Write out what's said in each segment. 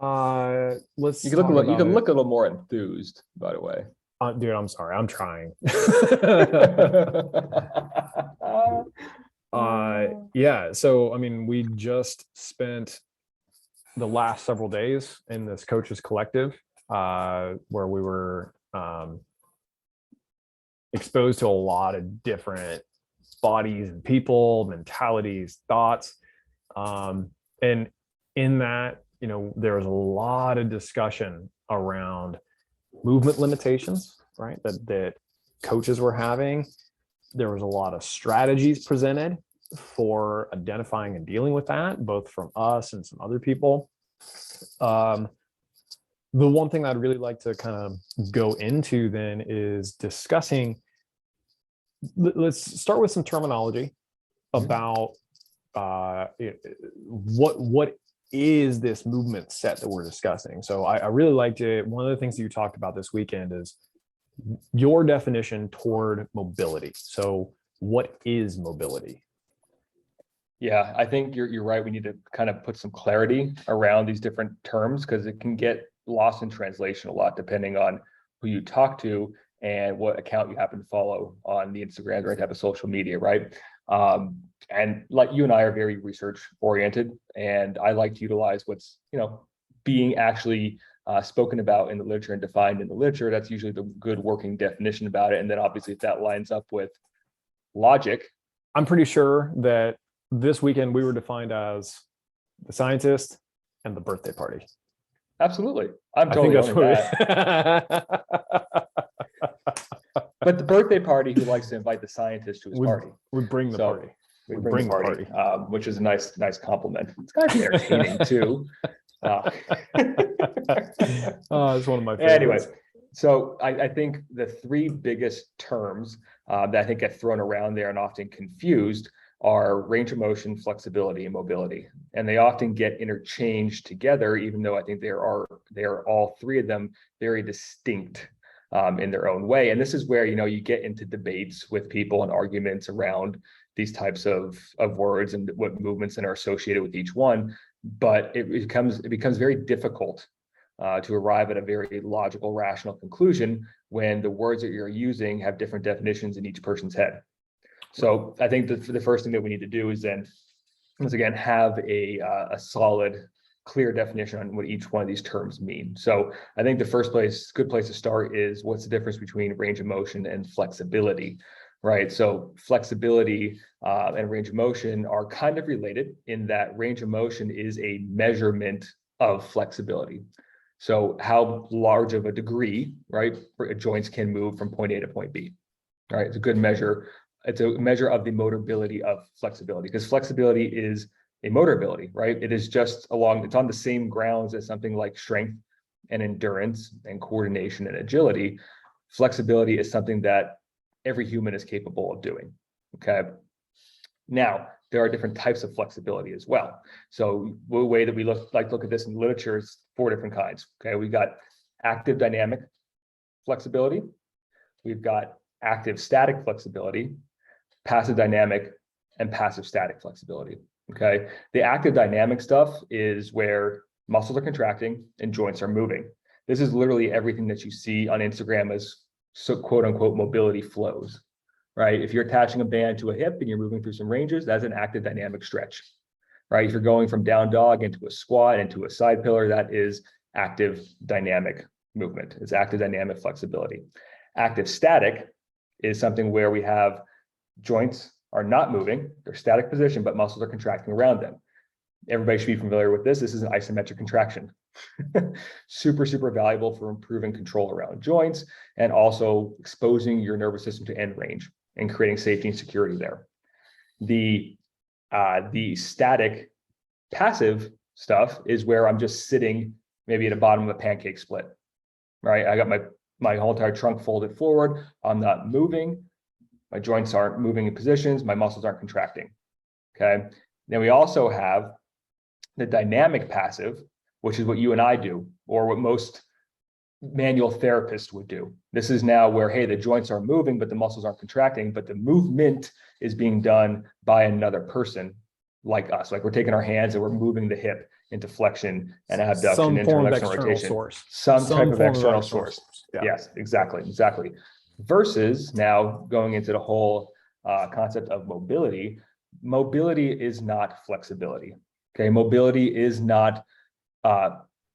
Let's You can look a talk little, you about can it. look a little more enthused, by the way. Dude, I'm sorry. I'm trying. Yeah. So, I mean, we just spent the last several days in this coaches collective, where we were exposed to a lot of different bodies and people, mentalities, thoughts. And in that, there was a lot of discussion around movement limitations, right? That coaches were having. There was a lot of strategies presented for identifying and dealing with that, both from us and some other people. The one thing I'd really like to kind of go into then is discussing. Let's start with some terminology about what is this movement set that we're discussing. So I really liked it. One of the things that you talked about this weekend is your definition toward mobility. So what is mobility? Yeah, I think you're right. We need to kind of put some clarity around these different terms because it can get lost in translation a lot depending on who you talk to and what account you happen to follow on the Instagram or any type of social media, right? And like you and I are very research oriented, and I like to utilize what's being actually spoken about in the literature and defined in the literature. That's usually the good working definition about it. And then obviously if that lines up with logic. I'm pretty sure that this weekend we were defined as the scientist and the birthday party. Absolutely. I'm totally owning that. But the birthday party who likes to invite the scientist to his party. We bring the party. We bring the party, which is a nice compliment. It's kind of entertaining too. It's one of my favorites. Anyway, so I think the three biggest terms that I think get thrown around there and often confused are range of motion, flexibility, and mobility. And they often get interchanged together, even though I think they are all three of them very distinct in their own way. And this is where you get into debates with people and arguments around these types of words and what movements are associated with each one. But it becomes very difficult to arrive at a very logical, rational conclusion when the words that you're using have different definitions in each person's head. So I think the first thing that we need to do is then, once again, have a solid, clear definition on what each one of these terms mean. So I think the good place to start is what's the difference between range of motion and flexibility, right? So flexibility and range of motion are kind of related in that range of motion is a measurement of flexibility. So how large of a degree, right, joints can move from point A to point B, all right? It's a good measure. It's a measure of the motorability of flexibility, because flexibility is a motor ability, right? It is just it's on the same grounds as something like strength and endurance and coordination and agility. Flexibility is something that every human is capable of doing, okay? Now, there are different types of flexibility as well. So the way that we look at this in the literature is 4 different kinds, okay? We've got active dynamic flexibility. We've got active static flexibility, passive dynamic, and passive static flexibility, okay? The active dynamic stuff is where muscles are contracting and joints are moving. This is literally everything that you see on Instagram as quote unquote mobility flows, right? If you're attaching a band to a hip and you're moving through some ranges, that's an active dynamic stretch, right? If you're going from down dog into a squat, into a side pillar, that is active dynamic movement. It's active dynamic flexibility. Active static is something where we have joints are not moving, they're static position, but muscles are contracting around them. Everybody should be familiar with this. This is an isometric contraction. super valuable for improving control around joints and also exposing your nervous system to end range and creating safety and security there. The static passive stuff is where I'm just sitting maybe at the bottom of a pancake split, right? I got my whole entire trunk folded forward. I'm not moving. My joints aren't moving in positions. My muscles aren't contracting, okay? Then we also have the dynamic passive, which is what you and I do, or what most manual therapists would do. This is now where, hey, the joints are moving, but the muscles aren't contracting, but the movement is being done by another person, like us, like we're taking our hands and we're moving the hip into flexion and abduction, Some form internal of external external rotation, source. some type of form external source. Yeah. Yes, exactly, exactly. Versus now going into the whole concept of mobility. Mobility is not flexibility. Okay, mobility is not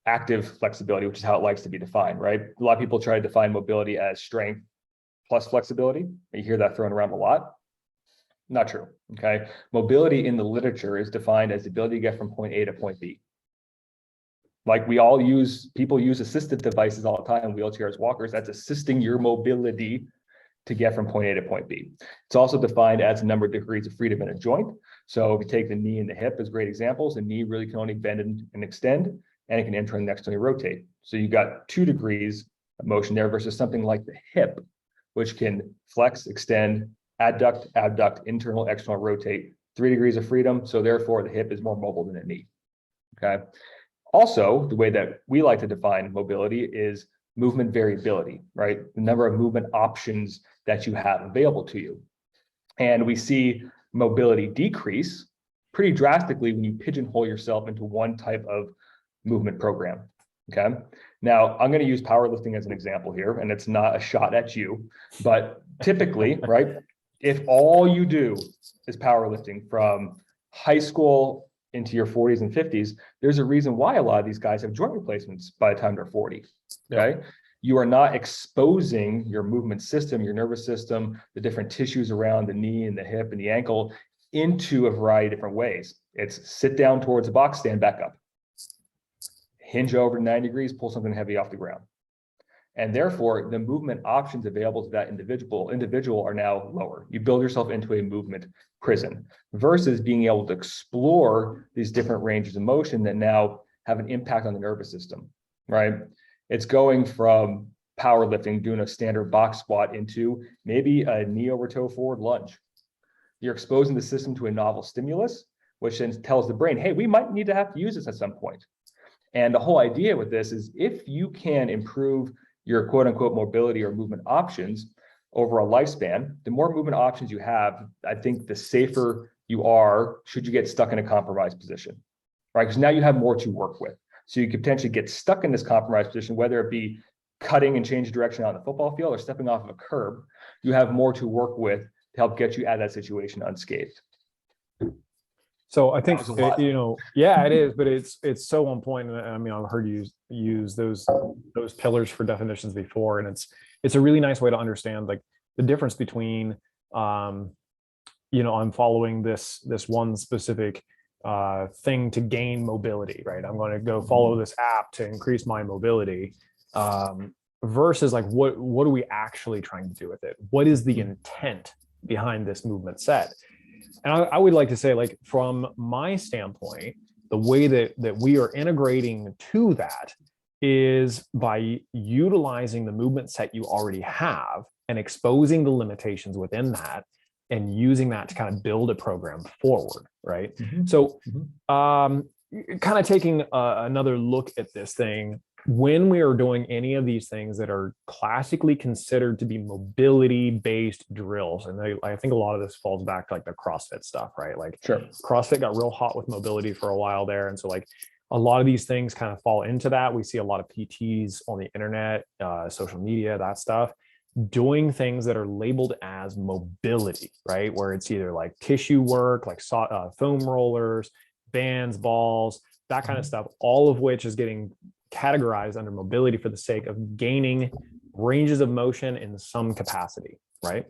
active flexibility, which is how it likes to be defined, right? A lot of people try to define mobility as strength plus flexibility. You hear that thrown around a lot. Not true. Okay, mobility in the literature is defined as the ability to get from point A to point B. Like people use assistive devices all the time, wheelchairs, walkers. That's assisting your mobility to get from point A to point B. It's also defined as the number of degrees of freedom in a joint. So if you take the knee and the hip as great examples, the knee really can only bend and extend, and it can enter and externally rotate. So you've got 2 degrees of motion there versus something like the hip, which can flex, extend, adduct, abduct, internal, external, rotate, 3 degrees of freedom. So therefore the hip is more mobile than a knee. Okay. Also, the way that we like to define mobility is movement variability, right? The number of movement options that you have available to you. And we see mobility decrease pretty drastically when you pigeonhole yourself into one type of movement program. Okay. Now I'm going to use powerlifting as an example here, and it's not a shot at you, but typically, right, if all you do is powerlifting from high school into your 40s and 50s, there's a reason why a lot of these guys have joint replacements by the time they're 40. Okay. You are not exposing your movement system, your nervous system, the different tissues around the knee and the hip and the ankle into a variety of different ways. It's sit down towards a box, stand back up, hinge over to 90 degrees, pull something heavy off the ground. And therefore, the movement options available to that individual are now lower. You build yourself into a movement prison versus being able to explore these different ranges of motion that now have an impact on the nervous system, right? It's going from powerlifting, doing a standard box squat into maybe a knee over toe forward lunge. You're exposing the system to a novel stimulus, which then tells the brain, hey, we might need to have to use this at some point. And the whole idea with this is if you can improve your quote unquote mobility or movement options over a lifespan, the more movement options you have, I think the safer you are should you get stuck in a compromised position, right? Because now you have more to work with. So you could potentially get stuck in this compromised position, whether it be cutting and change direction on the football field or stepping off of a curb. You have more to work with to help get you out of that situation unscathed. So I think, yeah, it is, but it's so on point. And I mean, I've heard you use those pillars for definitions before, and it's a really nice way to understand like the difference between, I'm following this one specific thing to gain mobility, right? I'm going to go follow this app to increase my mobility, versus like what are we actually trying to do with it? What is the intent behind this movement set? And I would like to say, like, from my standpoint, the way that we are integrating to that is by utilizing the movement set you already have and exposing the limitations within that and using that to kind of build a program forward, right? Mm-hmm. So kind of taking another look at this thing, when we are doing any of these things that are classically considered to be mobility-based drills, and I think a lot of this falls back to like the CrossFit stuff, right? Like sure. CrossFit got real hot with mobility for a while there. And so like a lot of these things kind of fall into that. We see a lot of PTs on the internet, social media, that stuff, doing things that are labeled as mobility, right? Where it's either like tissue work, like foam rollers, bands, balls, that kind of stuff, all of which is getting categorized under mobility for the sake of gaining ranges of motion in some capacity, right?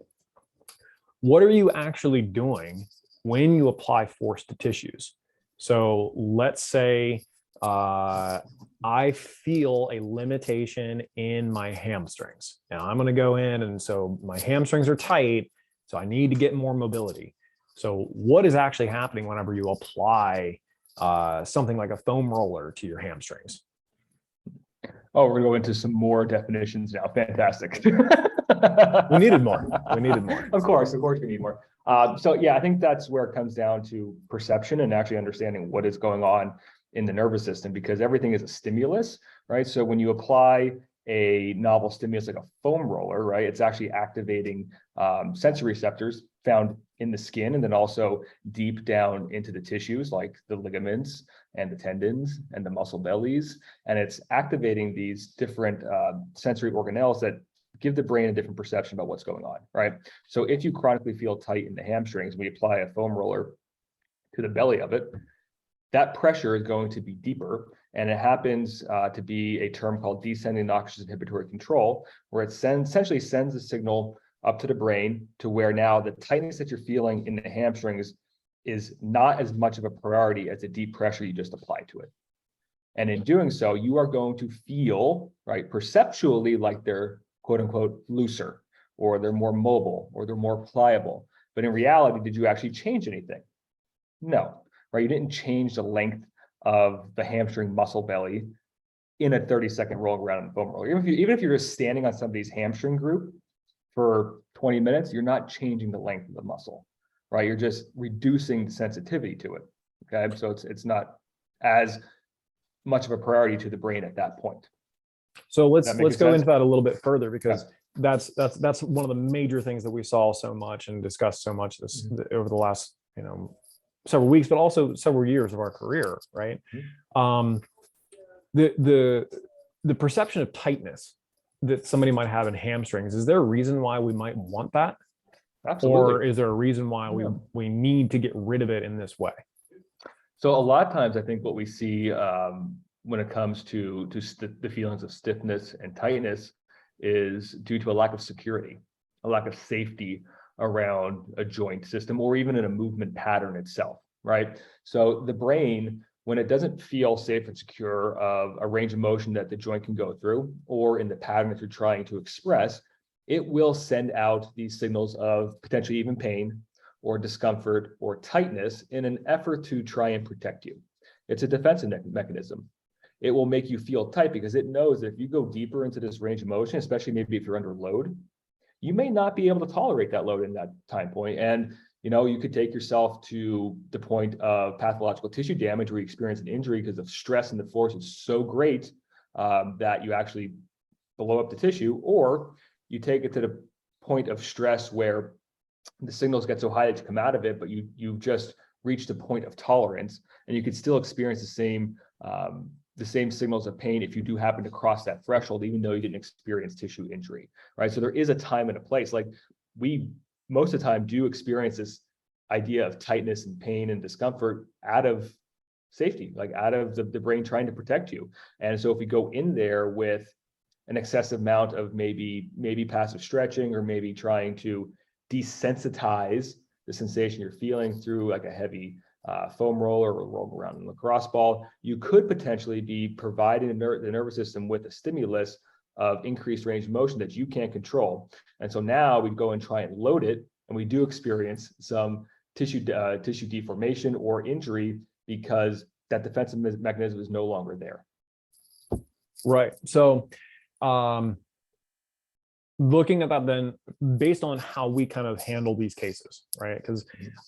What are you actually doing when you apply force to tissues? So let's say I feel a limitation in my hamstrings. Now I'm going to go in, and so my hamstrings are tight, so I need to get more mobility. So what is actually happening whenever you apply something like a foam roller to your hamstrings? Oh, we're going to go into some more definitions now. Fantastic. We needed more. We needed more. Of course we need more. So yeah, I think that's where it comes down to perception and actually understanding what is going on in the nervous system, because everything is a stimulus, right? So when you apply a novel stimulus like a foam roller, right, it's actually activating sensory receptors found in the skin, and then also deep down into the tissues like the ligaments and the tendons and the muscle bellies. And it's activating these different sensory organelles that give the brain a different perception about what's going on, right? So if you chronically feel tight in the hamstrings, we apply a foam roller to the belly of it, that pressure is going to be deeper. And it happens to be a term called descending noxious inhibitory control, where it essentially sends a signal up to the brain to where now the tightness that you're feeling in the hamstrings is not as much of a priority as the deep pressure you just applied to it. And in doing so, you are going to feel, right, perceptually like they're quote unquote looser, or they're more mobile, or they're more pliable. But in reality, did you actually change anything? No, right? You didn't change the length of the hamstring muscle belly in a 30-second roll around in the foam roller. Even if you're just standing on somebody's hamstring group for 20 minutes, you're not changing the length of the muscle, right? You're just reducing the sensitivity to it. Okay, so it's not as much of a priority to the brain at that point. So let's That go making sense? into that a little bit further, because that's one of the major things that we saw so much and discussed so much over the last, several weeks, but also several years of our career, right? The perception of tightness that somebody might have in hamstrings, is there a reason why we might want that? Absolutely. Or is there a reason why Yeah. we need to get rid of it in this way? So a lot of times, I think what we see when it comes to the feelings of stiffness and tightness is due to a lack of security, a lack of safety around a joint system, or even in a movement pattern itself, right? So the brain, when it doesn't feel safe and secure of a range of motion that the joint can go through, or in the pattern that you're trying to express, it will send out these signals of potentially even pain or discomfort or tightness in an effort to try and protect you. It's a defensive mechanism. It will make you feel tight because it knows that if you go deeper into this range of motion, especially maybe if you're under load, you may not be able to tolerate that load in that time point. And you could take yourself to the point of pathological tissue damage where you experience an injury because of stress and the force is so great that you actually blow up the tissue, or you take it to the point of stress where the signals get so high that you come out of it, but you've just reached a point of tolerance, and you could still experience the same signals of pain if you do happen to cross that threshold, even though you didn't experience tissue injury, right? So there is a time and a place. Like, we most of the time do experience this idea of tightness and pain and discomfort out of safety, like out of the brain trying to protect you. And so if we go in there with an excessive amount of maybe passive stretching, or maybe trying to desensitize the sensation you're feeling through like a heavy foam roller or roll around in a lacrosse ball, you could potentially be providing the nervous system with a stimulus of increased range of motion that you can't control. And so now we go and try and load it, and we do experience some tissue deformation or injury because that defensive mechanism is no longer there. Right. So looking at that then, based on how we kind of handle these cases, right? Because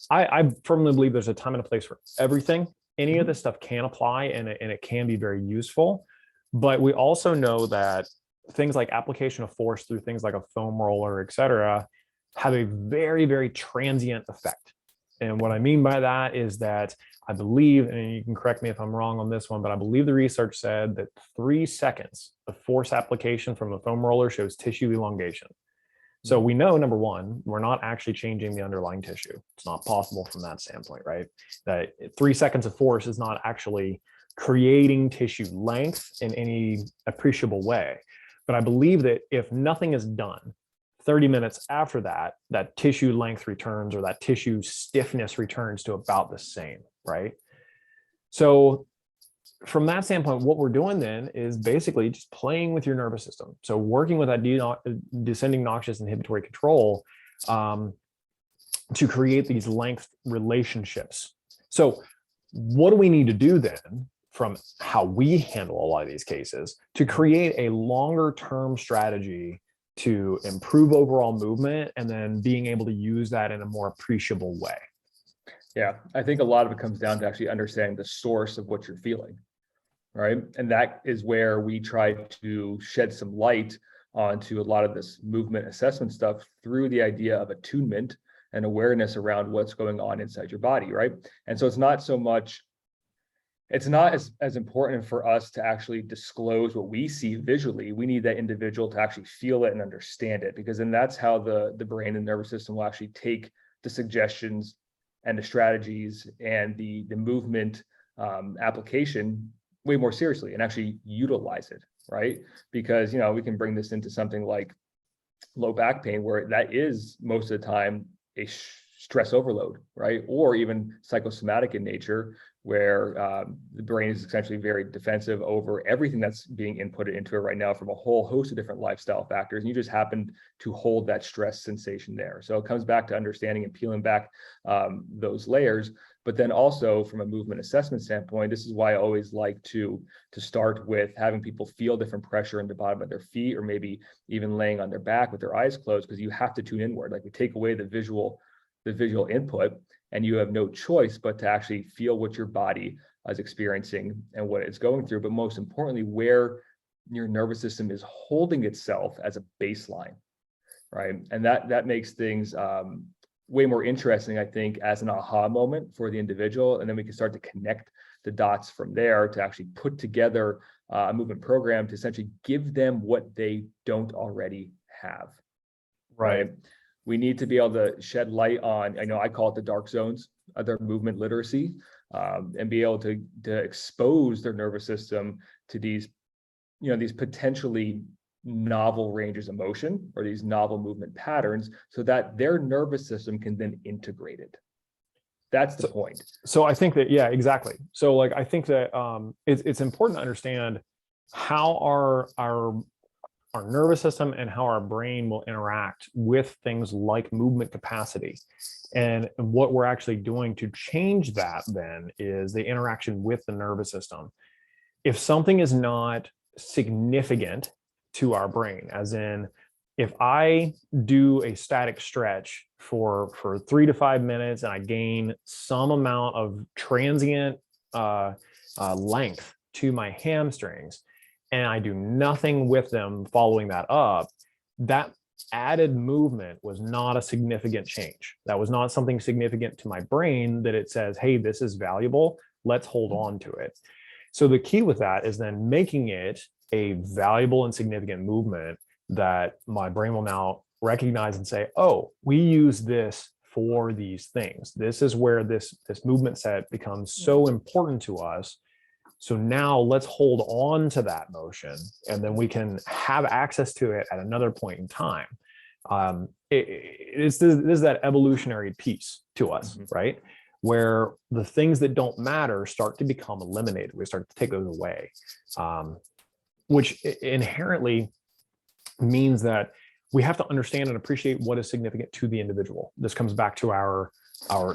I firmly believe there's a time and a place for everything. Any of this stuff can apply, and it can be very useful. But we also know that things like application of force through things like a foam roller, et cetera, have a very, very transient effect. And what I mean by that is that I believe, and you can correct me if I'm wrong on this one, but I believe the research said that 3 seconds of force application from a foam roller shows tissue elongation. So we know, number one, we're not actually changing the underlying tissue. It's not possible from that standpoint, right? That 3 seconds of force is not actually creating tissue length in any appreciable way. But I believe that if nothing is done, 30 minutes after that, that tissue length returns, or that tissue stiffness returns to about the same, right? So from that standpoint, what we're doing then is basically just playing with your nervous system. So working with that descending noxious inhibitory control to create these length relationships. So what do we need to do then, from how we handle a lot of these cases, to create a longer term strategy to improve overall movement, and then being able to use that in a more appreciable way? Yeah, I think a lot of it comes down to actually understanding the source of what you're feeling, right? And that is where we try to shed some light onto a lot of this movement assessment stuff through the idea of attunement and awareness around what's going on inside your body, right? And so it's not as important for us to actually disclose what we see visually. We need that individual to actually feel it and understand it, because then that's how the brain and nervous system will actually take the suggestions and the strategies and the movement application way more seriously and actually utilize it, right? Because, we can bring this into something like low back pain, where that is most of the time a stress overload, right? Or even psychosomatic in nature, where the brain is essentially very defensive over everything that's being inputted into it right now from a whole host of different lifestyle factors. And you just happen to hold that stress sensation there. So it comes back to understanding and peeling back those layers. But then also from a movement assessment standpoint, this is why I always like to start with having people feel different pressure in the bottom of their feet, or maybe even laying on their back with their eyes closed, because you have to tune inward. Like, we take away the visual input, and you have no choice but to actually feel what your body is experiencing and what it's going through. But most importantly, where your nervous system is holding itself as a baseline, right? And that makes things way more interesting, I think, as an aha moment for the individual. And then we can start to connect the dots from there to actually put together a movement program to essentially give them what they don't already have. Right. We need to be able to shed light on, I call it the dark zones of their movement literacy, and be able to expose their nervous system to these potentially novel ranges of motion, or these novel movement patterns, so that their nervous system can then integrate it. That's the point. So I think that, yeah, exactly. So like, I think that it's important to understand how our nervous system and how our brain will interact with things like movement capacity. And what we're actually doing to change that then is the interaction with the nervous system. If something is not significant to our brain, as in, if I do a static stretch for 3 to 5 minutes and I gain some amount of transient length to my hamstrings, and I do nothing with them following that up, that added movement was not a significant change. That was not something significant to my brain that it says, hey, this is valuable, let's hold on to it. So the key with that is then making it a valuable and significant movement that my brain will now recognize and say, oh, we use this for these things. This is where this movement set becomes so important to us. So now let's hold on to that motion, and then we can have access to it at another point in time. This is that evolutionary piece to us, right? Where the things that don't matter start to become eliminated. We start to take those away, which inherently means that we have to understand and appreciate what is significant to the individual. This comes back to our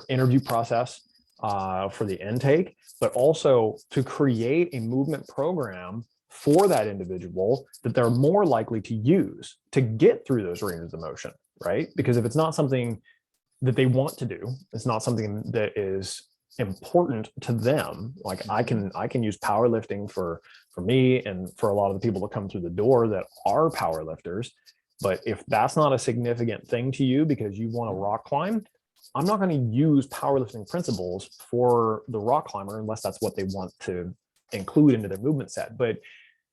interview process for the intake, but also to create a movement program for that individual that they're more likely to use to get through those ranges of motion, right? Because if it's not something that they want to do, it's not something that is important to them. Like, I can use powerlifting for me and for a lot of the people that come through the door that are powerlifters. But if that's not a significant thing to you because you want to rock climb, I'm not going to use powerlifting principles for the rock climber unless that's what they want to include into their movement set. But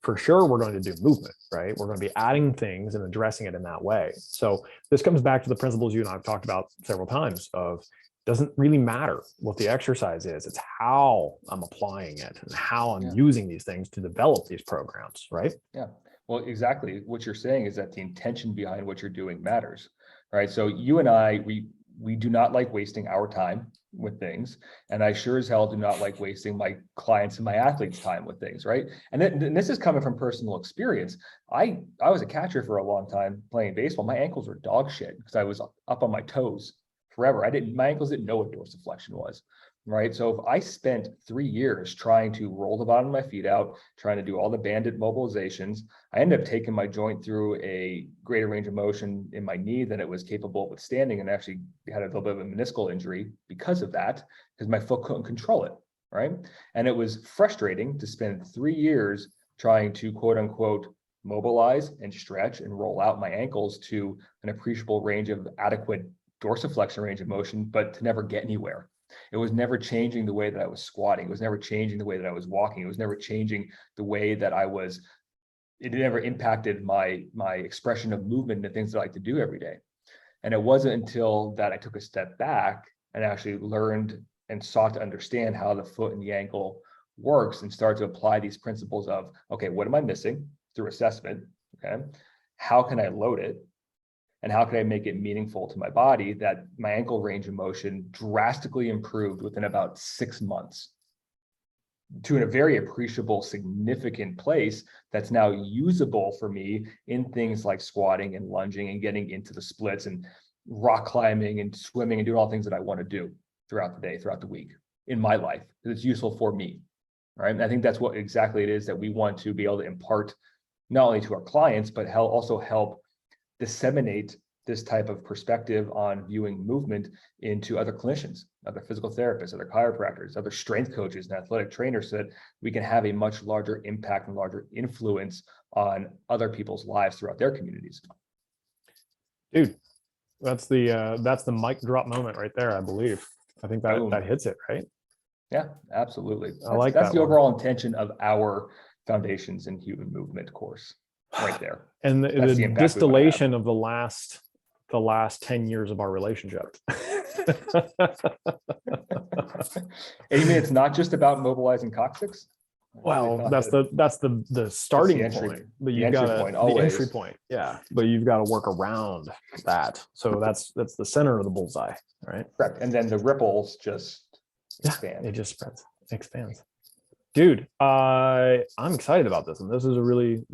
for sure, we're going to do movement, right? We're going to be adding things and addressing it in that way. So this comes back to the principles you and I've talked about several times of, doesn't really matter what the exercise is. It's how I'm applying it and how I'm using these things to develop these programs, right? Yeah. Well, exactly. What you're saying is that the intention behind what you're doing matters, right? So you and I, we do not like wasting our time with things. And I sure as hell do not like wasting my clients and my athletes' time with things, right? And this is coming from personal experience. I was a catcher for a long time playing baseball. My ankles were dog shit because I was up on my toes forever. My ankles didn't know what dorsiflexion was, right? So if I spent 3 years trying to roll the bottom of my feet out, trying to do all the banded mobilizations, I ended up taking my joint through a greater range of motion in my knee than it was capable of withstanding, and actually had a little bit of a meniscal injury because of that, because my foot couldn't control it, right? And it was frustrating to spend 3 years trying to quote unquote mobilize and stretch and roll out my ankles to an appreciable range of adequate dorsiflexion range of motion, but to never get anywhere. It was never changing the way that I was squatting. It was never changing the way that I was walking. It was never changing the way that I was. It never impacted my expression of movement and the things that I like to do every day. And it wasn't until that I took a step back and actually learned and sought to understand how the foot and the ankle works and start to apply these principles of, okay, what am I missing through assessment? Okay, how can I load it? And how can I make it meaningful to my body, that my ankle range of motion drastically improved within about 6 months to a very appreciable, significant place that's now usable for me in things like squatting and lunging and getting into the splits and rock climbing and swimming and doing all things that I want to do throughout the day, throughout the week in my life. It's useful for me, right? And I think that's what exactly it is that we want to be able to impart not only to our clients, but also help disseminate this type of perspective on viewing movement into other clinicians, other physical therapists, other chiropractors, other strength coaches and athletic trainers, so that we can have a much larger impact and larger influence on other people's lives throughout their communities. Dude, that's the mic drop moment right there, I believe. I think that hits it, right? Yeah, absolutely. That's the overall intention of our Foundations in Human Movement course right there. And the distillation of the last 10 years of our relationship. And you mean it's not just about mobilizing coccyx? Well, that's the starting point, but you've got the entry point. Yeah, but you've got to work around that. So that's the center of the bullseye, right? Correct. And then the ripples just expand. It just spreads, expands. Dude, I'm excited about this, and this is a really